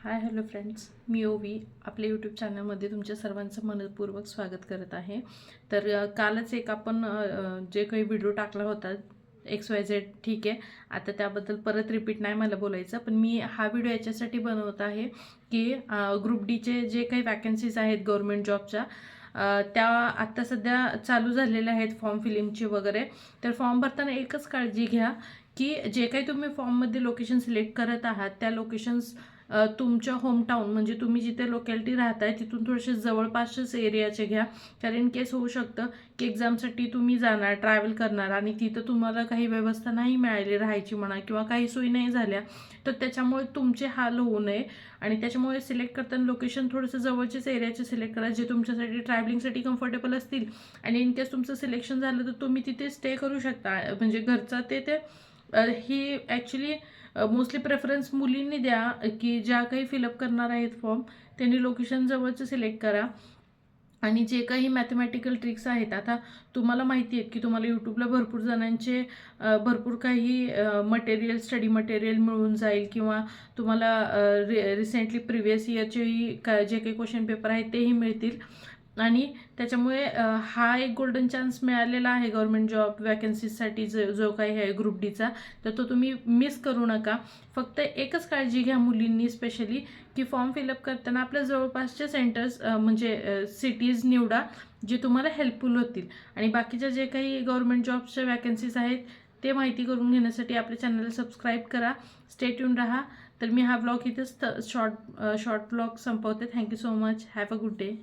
Hi hello friends, मी ओवी आपल्या YouTube चॅनलमध्ये तुमच्या सर्वांचं मनपूर्वक स्वागत करत आहे. तर कालच एक आपण जे काही व्हिडिओ टाकला होता XYZ, ठीक आहे. आता त्याबद्दल परत रिपीट नाही मला बोलायचं, पण मी हा व्हिडिओ याच्यासाठी बनवत आहे की ग्रुप डीचे जे काही वॅकन्सीज आहेत गव्हर्मेंट जॉबच्या, त्या आत्ता सध्या चालू झालेल्या आहेत फॉर्म फिलिंगची वगैरे. तर फॉर्म भरताना एकच काळजी घ्या की जे काही तुम्ही फॉर्ममध्ये लोकेशन सिलेक्ट करत आहात त्या लोकेशन्स तुमच्या होमटाऊन म्हणजे तुम्ही जिथे लोकॅलिटी राहताय तिथून थोडेसे जवळपासच्याच एरियाचे घ्या. कारण इन केस होऊ शकतं की एक्झामसाठी तुम्ही जाणार, ट्रॅव्हल करणार आणि तिथं तुम्हाला काही व्यवस्था नाही मिळाली राहायची म्हणा किंवा काही सोयी नाही झाल्या, तर त्याच्यामुळे तुमचे हाल होऊ नये. आणि त्याच्यामुळे सिलेक्ट करताना लोकेशन थोडंसं जवळचेच एरियाचे सिलेक्ट करा जे तुमच्यासाठी ट्रॅव्हलिंगसाठी कम्फर्टेबल असतील. आणि इन केस तुमचं सिलेक्शन झालं तर तुम्ही तिथे स्टे करू शकता. म्हणजे घरचं ते ही ॲक्च्युली मोस्टली प्रेफरन्स मुलींनी द्या की ज्या काही फिलअप करणार आहेत फॉर्म त्यांनी लोकेशन जवळचं सिलेक्ट करा. आणि जे काही मॅथमॅटिकल ट्रिक्स आहेत, आता तुम्हाला माहिती आहेत की तुम्हाला यूट्यूबला भरपूर जणांचे भरपूर काही मटेरियल, स्टडी मटेरियल मिळून जाईल किंवा तुम्हाला रिसेंटली प्रिव्हियस इयरचेही जे काही क्वेश्चन पेपर आहेत तेही मिळतील. आणि त्याच्यामुळे हा एक गोल्डन चान्स मिळालेला आहे गव्हर्मेंट जॉब वॅकन्सीजसाठी जो काही आहे ग्रुप डीचा, तर तो तुम्ही मिस करू नका. फक्त एकच काळजी घ्या मुलींनी स्पेशली की फॉर्म फिलअप करताना आपल्या जवळपासचे सेंटर्स म्हणजे सिटीज निवडा जे तुम्हाला हेल्पफुल होतील. आणि बाकीच्या जे काही गव्हर्मेंट जॉबच्या वॅकन्सीज आहेत ते माहिती करून घेण्यासाठी आपल्या चॅनलला सबस्क्राईब करा. स्टे ट्यून राहा. तर मी हा ब्लॉग इथेच शॉर्ट ब्लॉग संपवते. Thank you so much. Have a good day.